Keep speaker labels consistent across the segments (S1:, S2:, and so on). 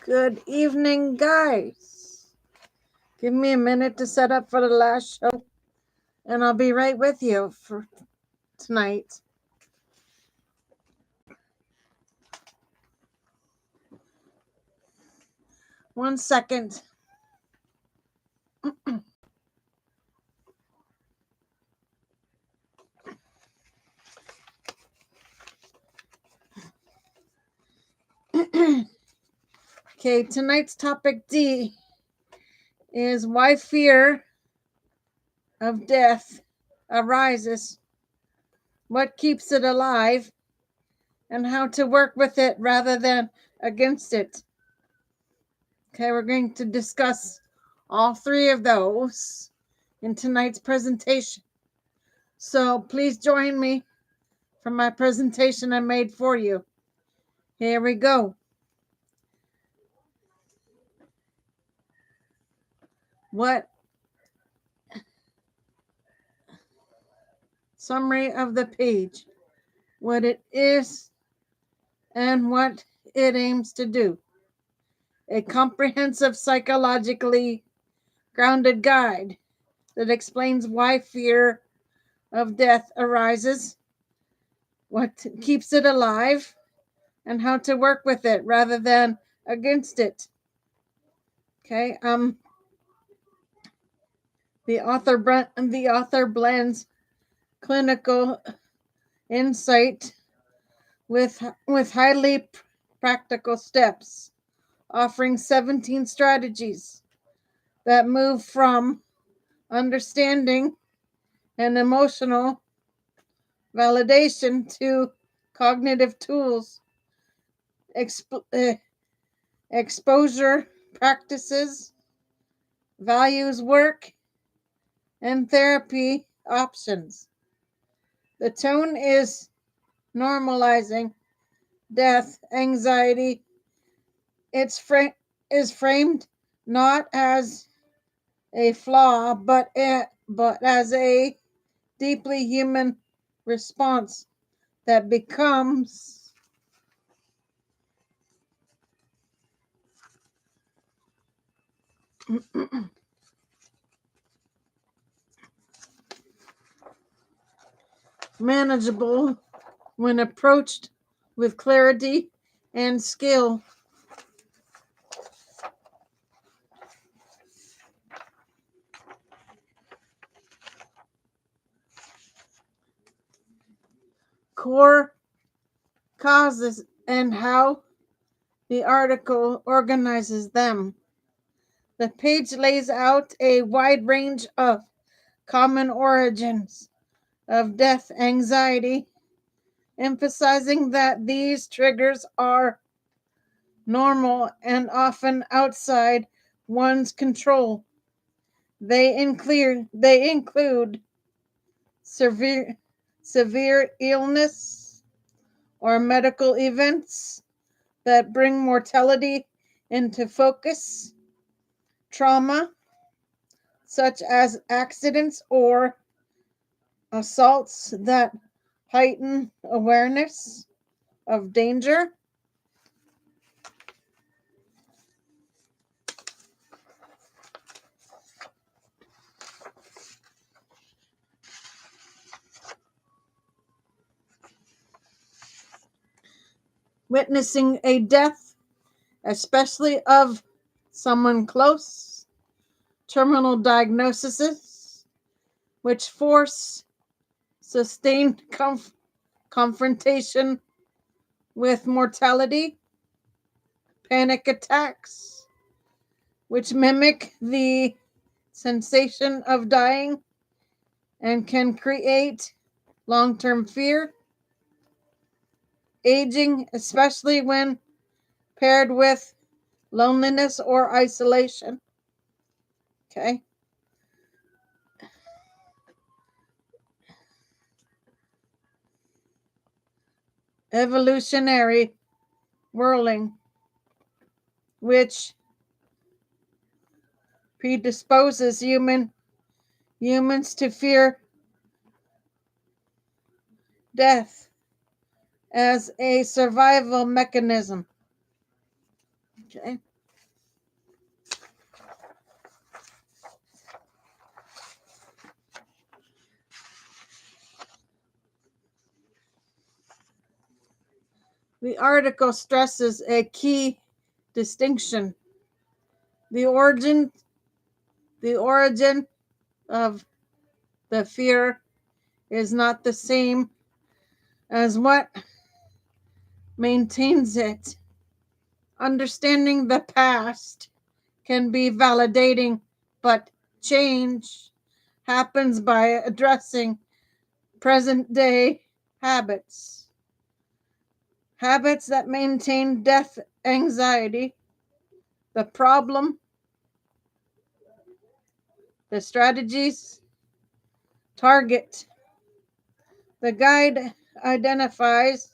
S1: Good evening, guys. Give me a minute to set up for the last show, and I'll be right with you for tonight. One second. Okay, tonight's topic D is why fear of death arises, what keeps it alive, and how to work with it rather than against it. Okay, we're going to discuss all three of those in tonight's presentation. So please join me for my presentation I made for you. Here we go. What summary of the page, what it is, and what it aims to do. A comprehensive, psychologically grounded guide that explains why fear of death arises, what keeps it alive, and how to work with it rather than against it. Okay, the author blends clinical insight with highly practical steps, offering 17 strategies that move from understanding and emotional validation to cognitive tools, exposure practices, values work, and therapy options. The tone is normalizing death anxiety. It's framed not as a flaw, but as a deeply human response that becomes manageable when approached with clarity and skill. Core causes and how the article organizes them. The page lays out a wide range of common origins of death anxiety, emphasizing that these triggers are normal and often outside one's control. They include severe illness or medical events that bring mortality into focus, trauma such as accidents or assaults that heighten awareness of danger, witnessing a death, especially of someone close, terminal diagnoses, which force sustained confrontation with mortality, panic attacks, which mimic the sensation of dying and can create long-term fear, aging, especially when paired with loneliness or isolation. Okay. Evolutionary whirling, which predisposes humans to fear death as a survival mechanism. Okay. The article stresses a key distinction. The origin the origin of the fear is not the same as what maintains it. Understanding the past can be validating, but change happens by addressing present day habits. Habits that maintain death anxiety. The problem, the strategies, target. The guide identifies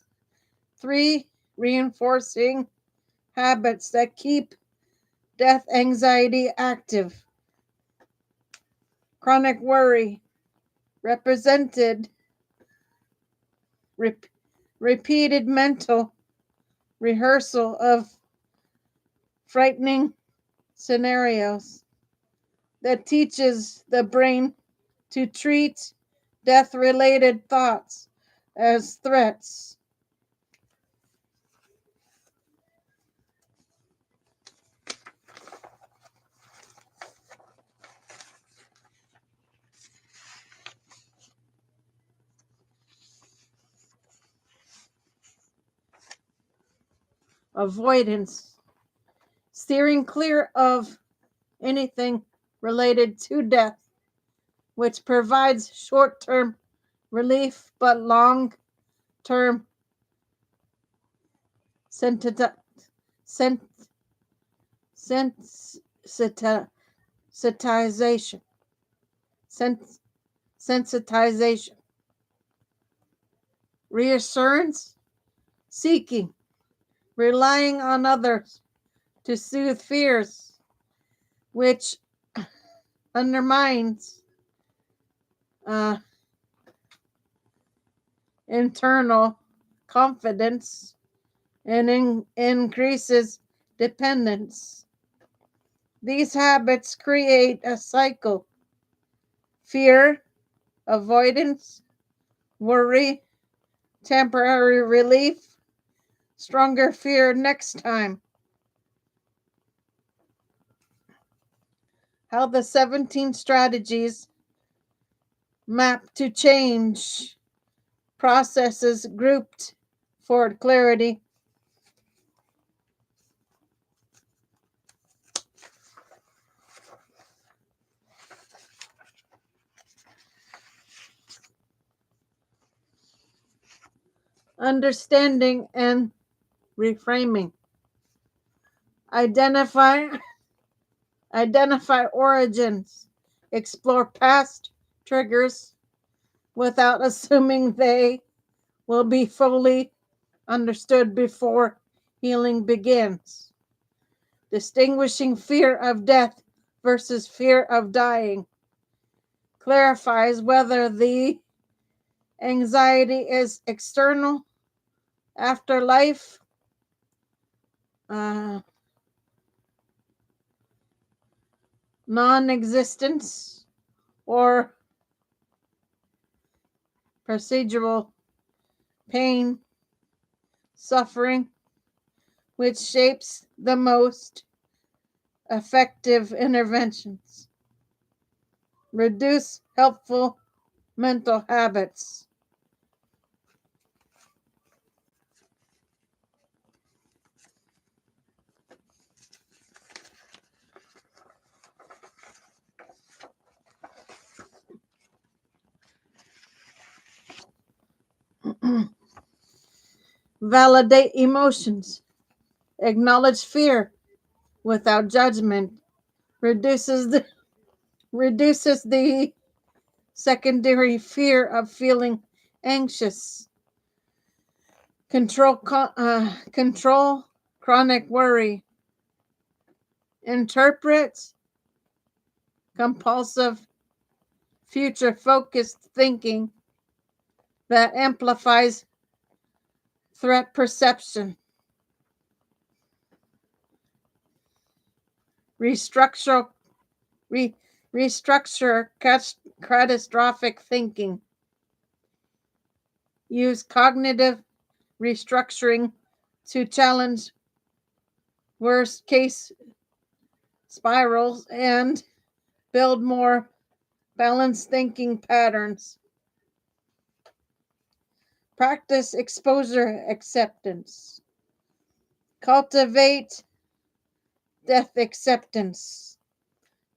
S1: 3 reinforcing habits that keep death anxiety active. Chronic worry, represented repeated mental rehearsal of frightening scenarios that teaches the brain to treat death related thoughts as threats. Avoidance, steering clear of anything related to death, which provides short term relief but long term sensitization. Sensitization. Reassurance seeking, relying on others to soothe fears, which undermines internal confidence and increases dependence. These habits create a cycle: fear, avoidance, worry, temporary relief, stronger fear next time. How the 17 strategies map to change processes grouped for clarity. Understanding and reframing. Identify origins. Explore past triggers without assuming they will be fully understood before healing begins. Distinguishing fear of death versus fear of dying clarifies whether the anxiety is external, afterlife, non-existence, or procedural pain, suffering, which shapes the most effective interventions. Reduce helpful mental habits. Validate emotions. Acknowledge fear without judgment. Reduces the secondary fear of feeling anxious. Control chronic worry. Interpret compulsive future focused thinking that amplifies threat perception. Restructure catastrophic thinking. Use cognitive restructuring to challenge worst case spirals and build more balanced thinking patterns. Practice exposure acceptance. Cultivate death acceptance.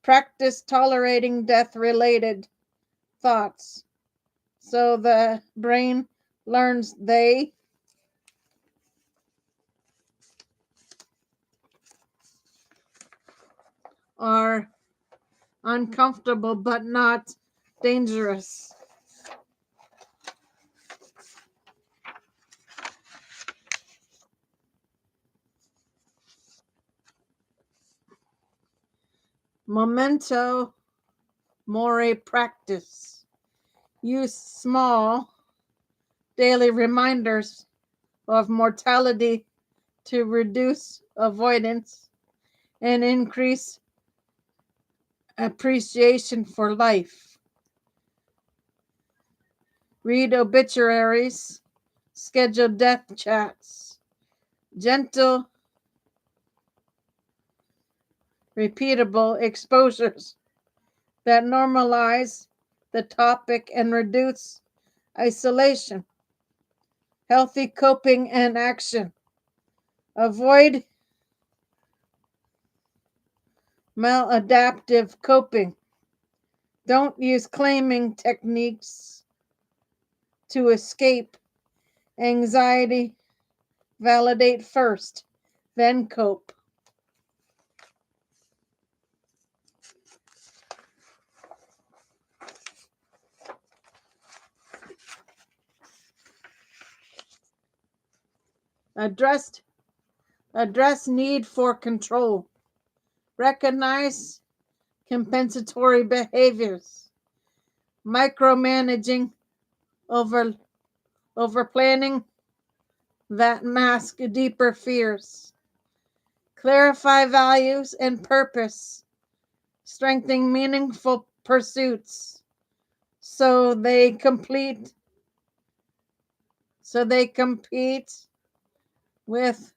S1: Practice tolerating death related thoughts so the brain learns they are uncomfortable but not dangerous. Memento mori practice. Use small daily reminders of mortality to reduce avoidance and increase appreciation for life. Read obituaries, schedule death chats, gentle, repeatable exposures that normalize the topic and reduce isolation. Healthy coping and action. Avoid maladaptive coping. Don't use claiming techniques to escape anxiety. Validate first, then cope. Address need for control. Recognize compensatory behaviors. Micromanaging, over planning that mask deeper fears. Clarify values and purpose. Strengthening meaningful pursuits so they compete with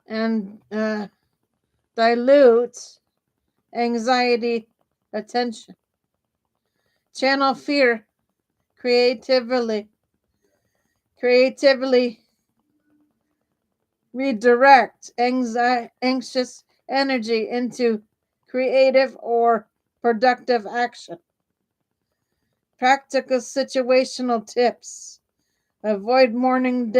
S1: and dilute anxiety attention. Channel fear creatively redirect anxious energy into creative or productive action. Practical situational tips. Avoid morning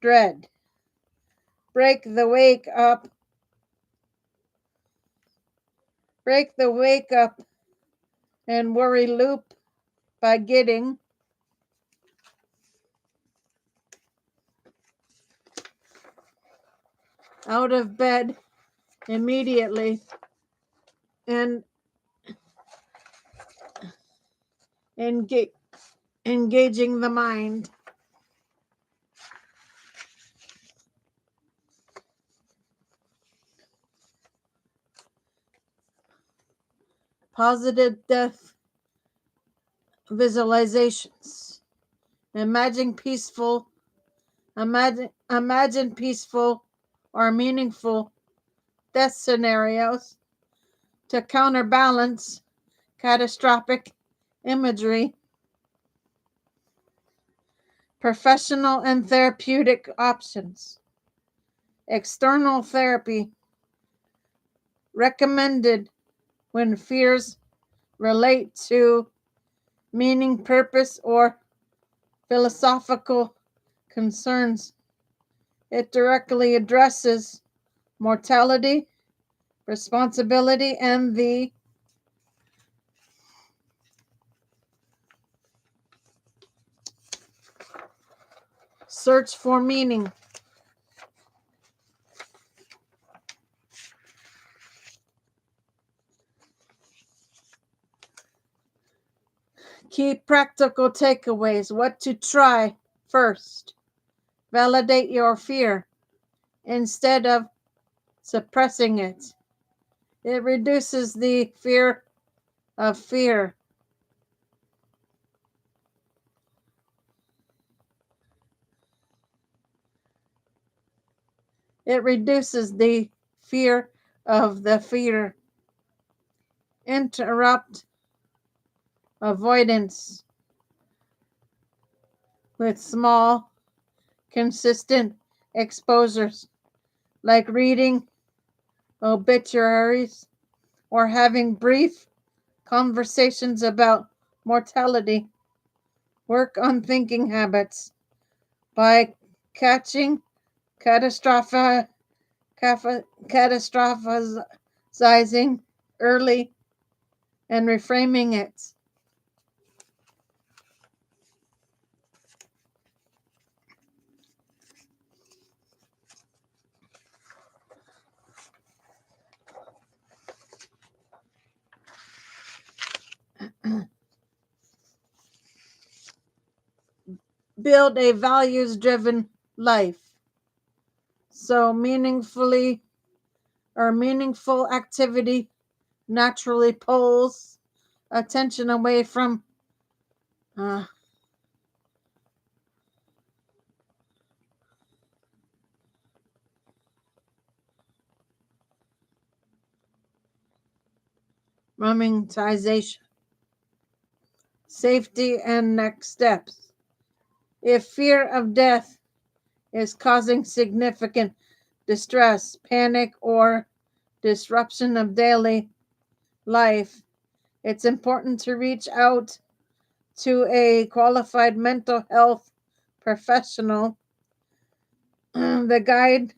S1: dread. Break the wake up and worry loop by getting out of bed immediately and engaging the mind. Positive death visualizations. Imagine peaceful or meaningful death scenarios to counterbalance catastrophic imagery. Professional and therapeutic options. External therapy recommended when fears relate to meaning, purpose, or philosophical concerns. It directly addresses mortality, responsibility, and the search for meaning. Key practical takeaways. What to try first. Validate your fear instead of suppressing it. It reduces the fear of fear. It reduces the fear of the fear. Interrupt avoidance with small, consistent exposures, like reading obituaries or having brief conversations about mortality. Work on thinking habits by catching catastrophizing early and reframing it. Build a values driven life. So meaningful activity naturally pulls attention away from uh, romanticization. Safety and next steps. If fear of death is causing significant distress, panic, or disruption of daily life, it's important to reach out to a qualified mental health professional. The guide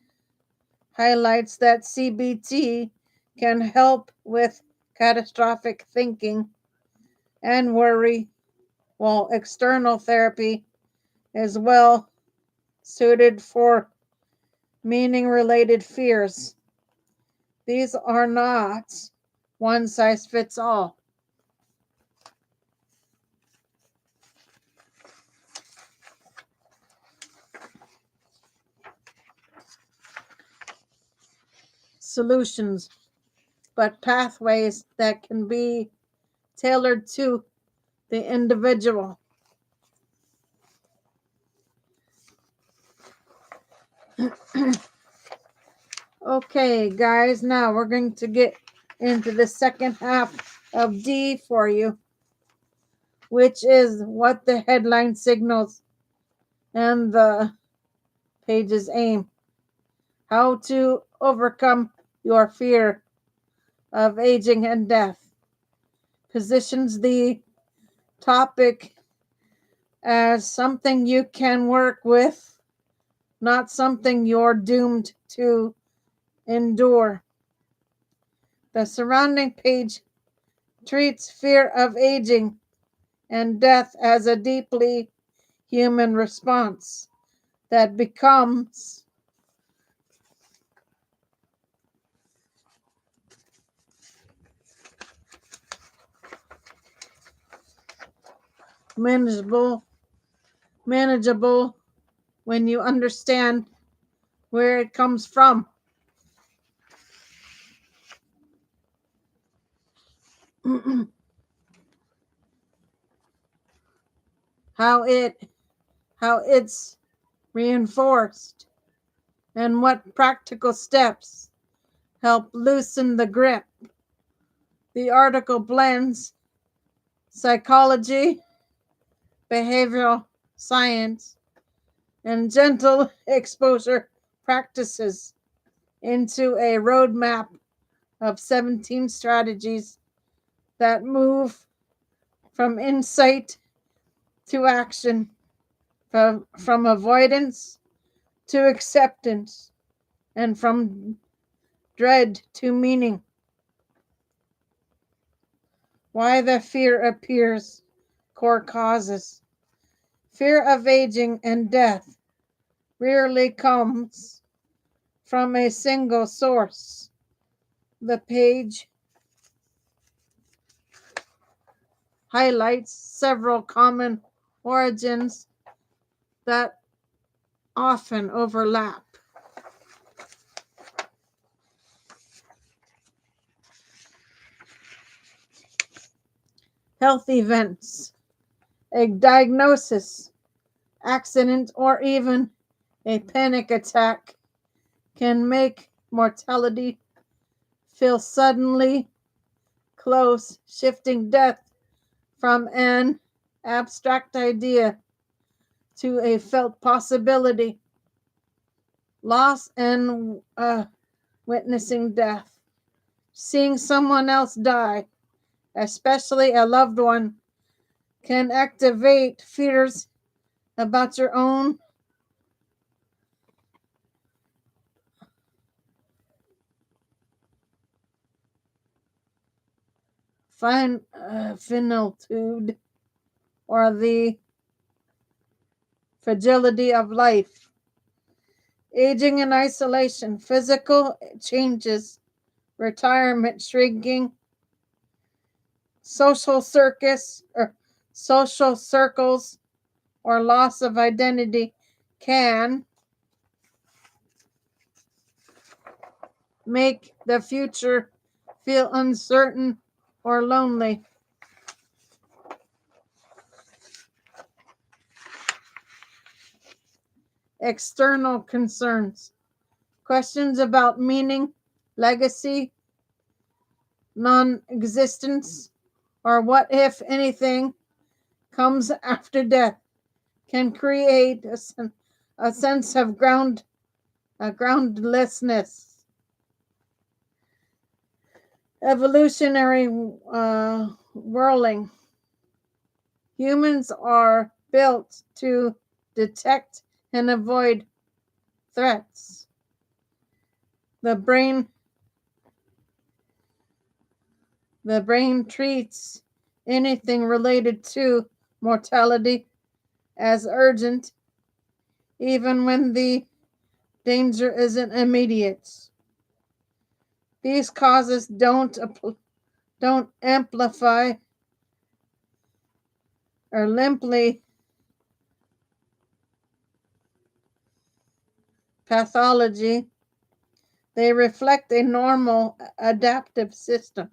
S1: highlights that CBT can help with catastrophic thinking and worry, while external therapy is well suited for meaning related fears. These are not one size fits all. Solutions, but pathways that can be tailored to the individual. Okay, guys, now we're going to get into the second half of D for you, which is what the headline signals and the page's aim. How to overcome your fear of aging and death. Positions the topic as something you can work with, not something you're doomed to endure. The surrounding page treats fear of aging and death as a deeply human response that becomes manageable when you understand where it comes from. how it how it's reinforced and what practical steps help loosen the grip. The article blends psychology, behavioral science, and gentle exposure practices into a roadmap of 17 strategies that move from insight to action, from avoidance to acceptance, and from dread to meaning. Why the fear appears. Core causes. Fear of aging and death rarely comes from a single source. The page highlights several common origins that often overlap. Health events, a diagnosis, accident, or even a panic attack can make mortality feel suddenly close, shifting death from an abstract idea to a felt possibility. Loss and witnessing death. Seeing someone else die, especially a loved one, can activate fears about your own finitude or the fragility of life. Aging in isolation, physical changes, retirement, shrinking, social social circles, or loss of identity can make the future feel uncertain or lonely. External concerns. Questions about meaning, legacy, non existence, or what if anything comes after death can create a sense of groundlessness. Evolutionary whirling. Humans are built to detect and avoid threats. The brain treats anything related to mortality as urgent, even when the danger isn't immediate. These causes don't amplify or limply pathology. They reflect a normal adaptive system.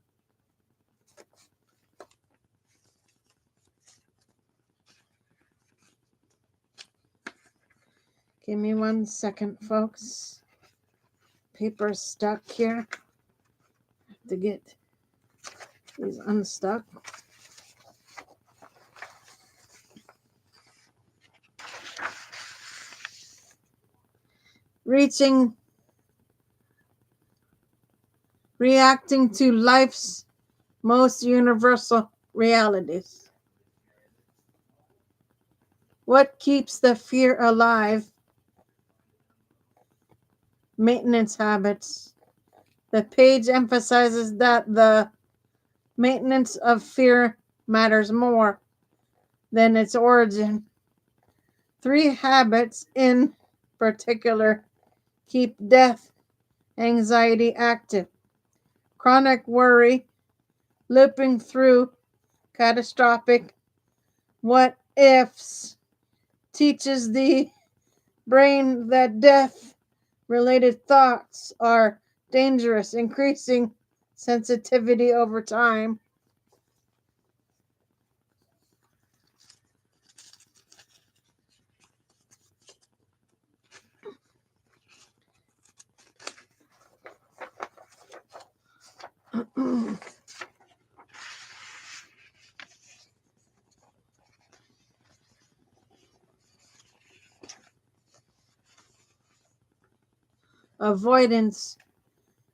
S1: Give me 1 second, folks. Paper's stuck here. Have to get these unstuck. Reacting to life's most universal realities. What keeps the fear alive? Maintenance habits. The page emphasizes that the maintenance of fear matters more than its origin. 3 habits in particular keep death anxiety active. Chronic worry, looping through catastrophic what ifs, teaches the brain that death related thoughts are dangerous, increasing sensitivity over time. Avoidance,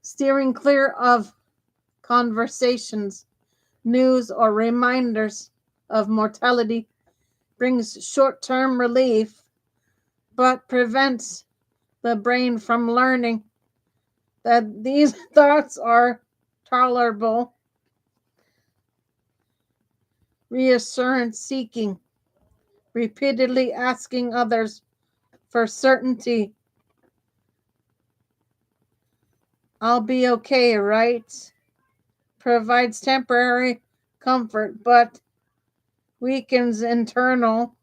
S1: steering clear of conversations, news, or reminders of mortality brings short term relief but prevents the brain from learning that these thoughts are tolerable. Reassurance seeking, repeatedly asking others for certainty. I'll be okay, right? Provides temporary comfort but weakens internal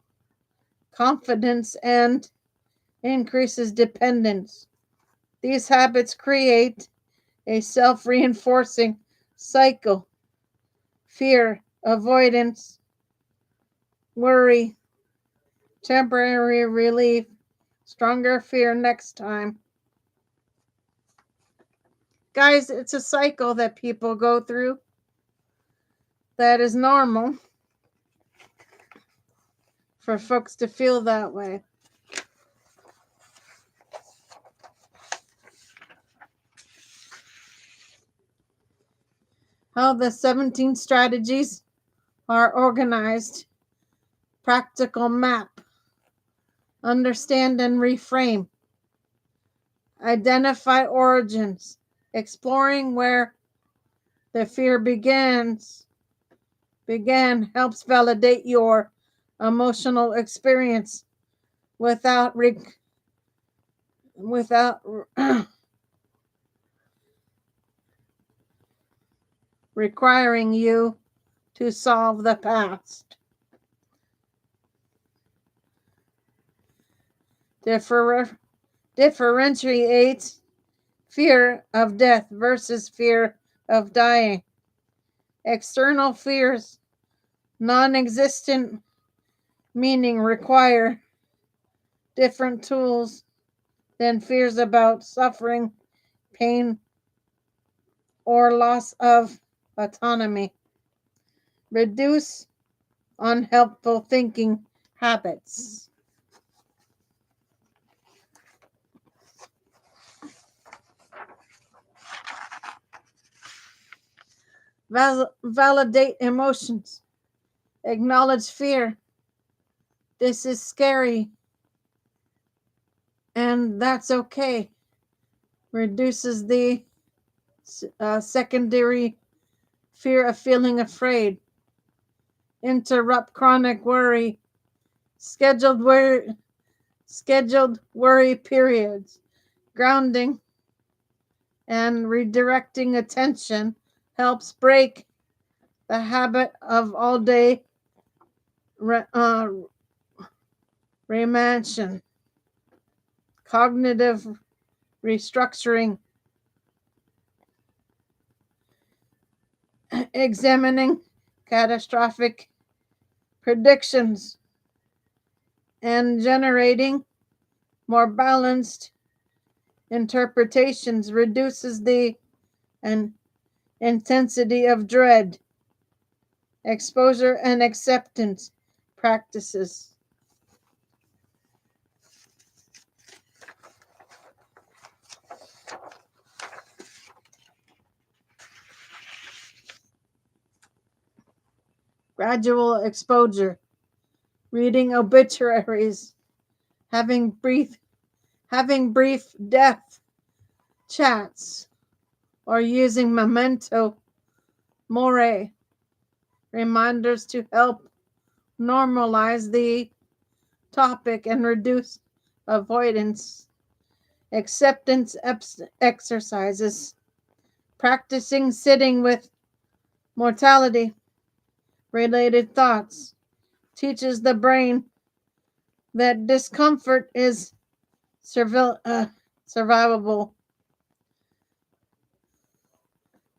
S1: confidence and increases dependence. These habits create a self reinforcing cycle: fear, avoidance, worry, temporary relief, stronger fear next time. Guys, it's a cycle that people go through that is normal for folks to feel that way. How the 17 strategies are organized. Practical map. Understand and reframe. Identify origins. Exploring where the fear began helps validate your emotional experience without requiring you to solve the past. Differentiate fear of death versus fear of dying. External fears, non-existent, meaning require different tools than fears about suffering, pain, or loss of autonomy. Reduce unhelpful thinking habits. Validate emotions. Acknowledge fear. This is scary, and that's okay. Reduces the secondary fear of feeling afraid. Interrupt chronic worry. Scheduled worry periods. Grounding and redirecting attention helps break the habit of all day rumination. Cognitive restructuring. Examining catastrophic predictions and generating more balanced interpretations reduces the intensity of dread. Exposure and acceptance practices. Gradual exposure. Reading obituaries. Having brief death chats, or using memento mori reminders to help normalize the topic and reduce avoidance. Acceptance exercises. Practicing sitting with mortality related thoughts teaches the brain that discomfort is survivable.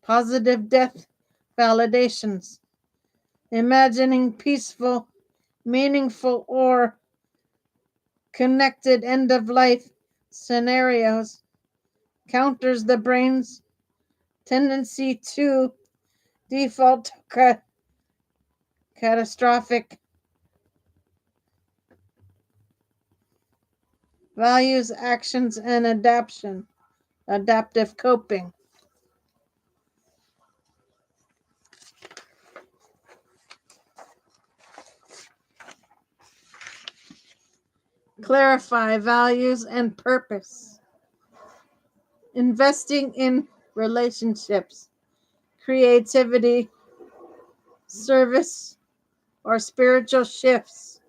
S1: Positive death validations. Imagining peaceful, meaningful, or connected end of life scenarios counters the brain's tendency to default to catastrophic. Values, actions, and adaptive coping. Clarify values and purpose. Investing in relationships, creativity, service, or spiritual shifts.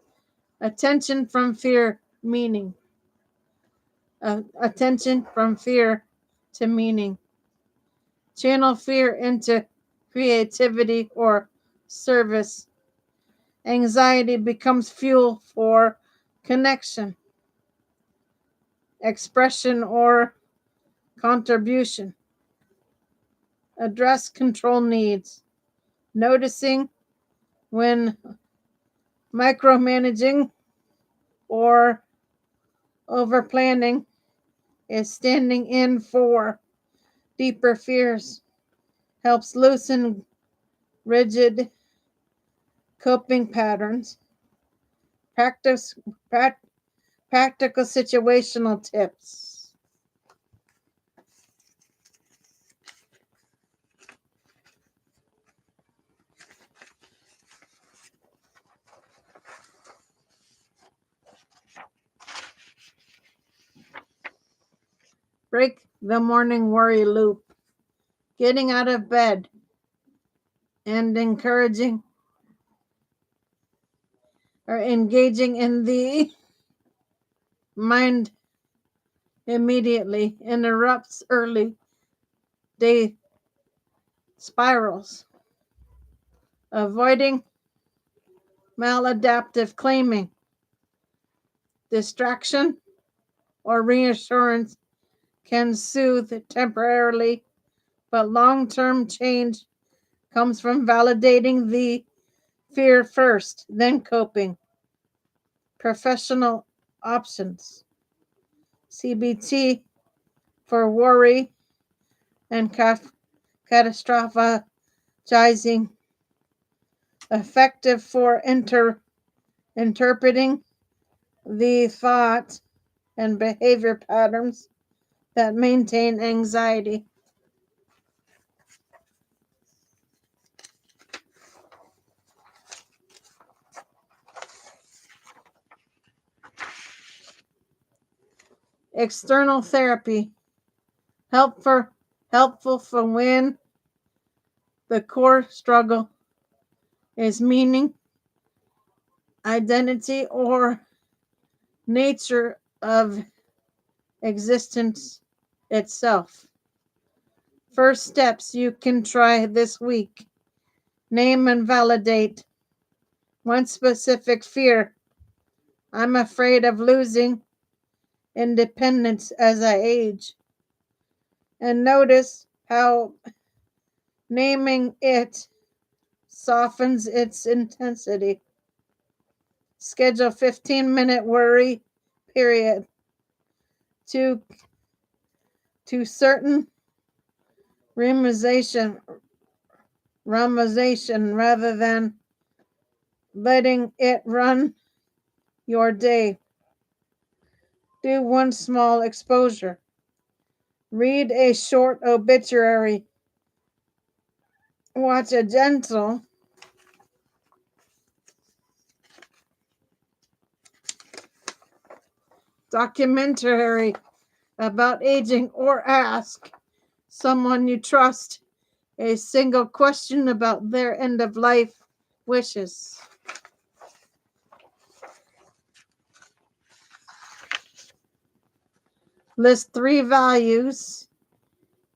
S1: Attention from fear, meaning. Attention from fear to meaning. Channel fear into creativity or service. Anxiety becomes fuel for connection, expression, or contribution. Address control needs. Noticing when micromanaging or overplanning is standing in for deeper fears, helps loosen rigid coping patterns, practice, practical situational tips. Break the morning worry loop, getting out of bed and encouraging or engaging in the mind immediately interrupts early day spirals. Avoiding maladaptive claiming, distraction, or reassurance can soothe temporarily, but long term change comes from validating the fear first, then coping. Professional options, CBT for worry and catastrophizing, effective for interpreting the thought and behavior patterns that maintain anxiety. External therapy, helpful for when the core struggle is meaning, identity, or nature of existence itself. First steps you can try this week: name and validate one specific fear. I'm afraid of losing independence as I age. And notice how naming it softens its intensity. Schedule 15-minute worry period to certain rumination rather than letting it run your day. Do one small exposure. Read a short obituary. Watch a gentle documentary about aging, or ask someone you trust a single question about their end of life wishes. List 3 values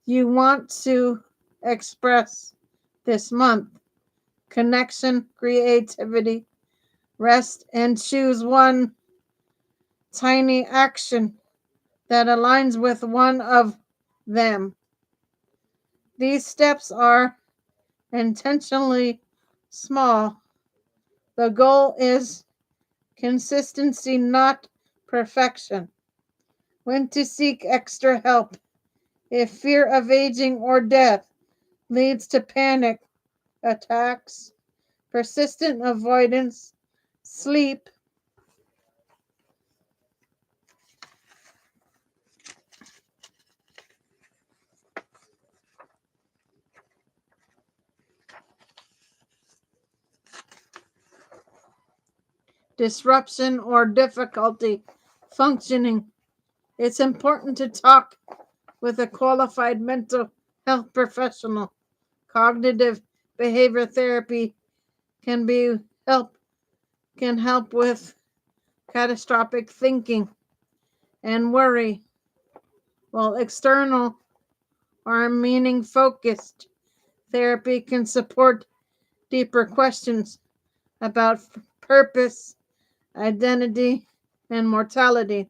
S1: you want to express this month: connection, creativity, rest, and choose one tiny action that aligns with one of them. These steps are intentionally small. The goal is consistency, not perfection. When to seek extra help: if fear of aging or death leads to panic attacks, persistent avoidance, sleep, disruption, or difficulty functioning, it's important to talk with a qualified mental health professional. Cognitive behavior therapy can help with catastrophic thinking and worry, while external or meaning focused therapy can support deeper questions about purpose, identity, and mortality.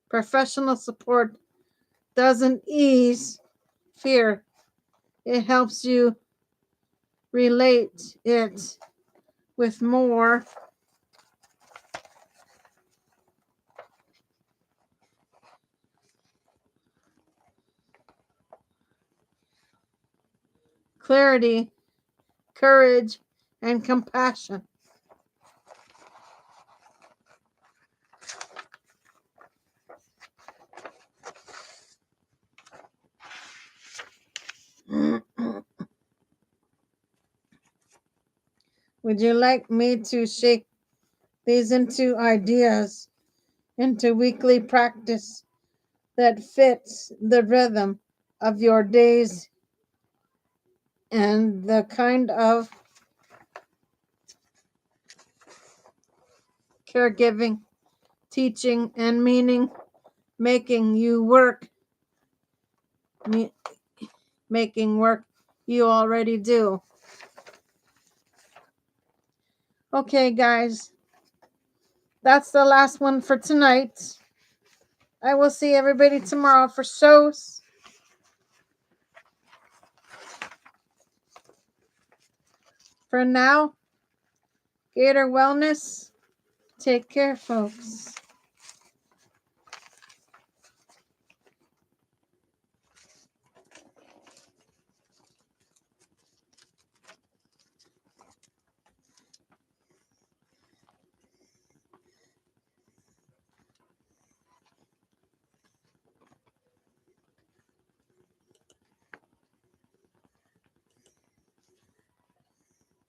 S1: Professional support doesn't ease fear, it helps you relate it with more clarity, courage, and compassion. Would you like me to shake these into ideas, into weekly practice that fits the rhythm of your days and the kind of caregiving, teaching, and meaning making you work, making work you already do? Okay, guys, that's the last one for tonight. I will see everybody tomorrow for shows. For now, Gator Wellness, take care, folks.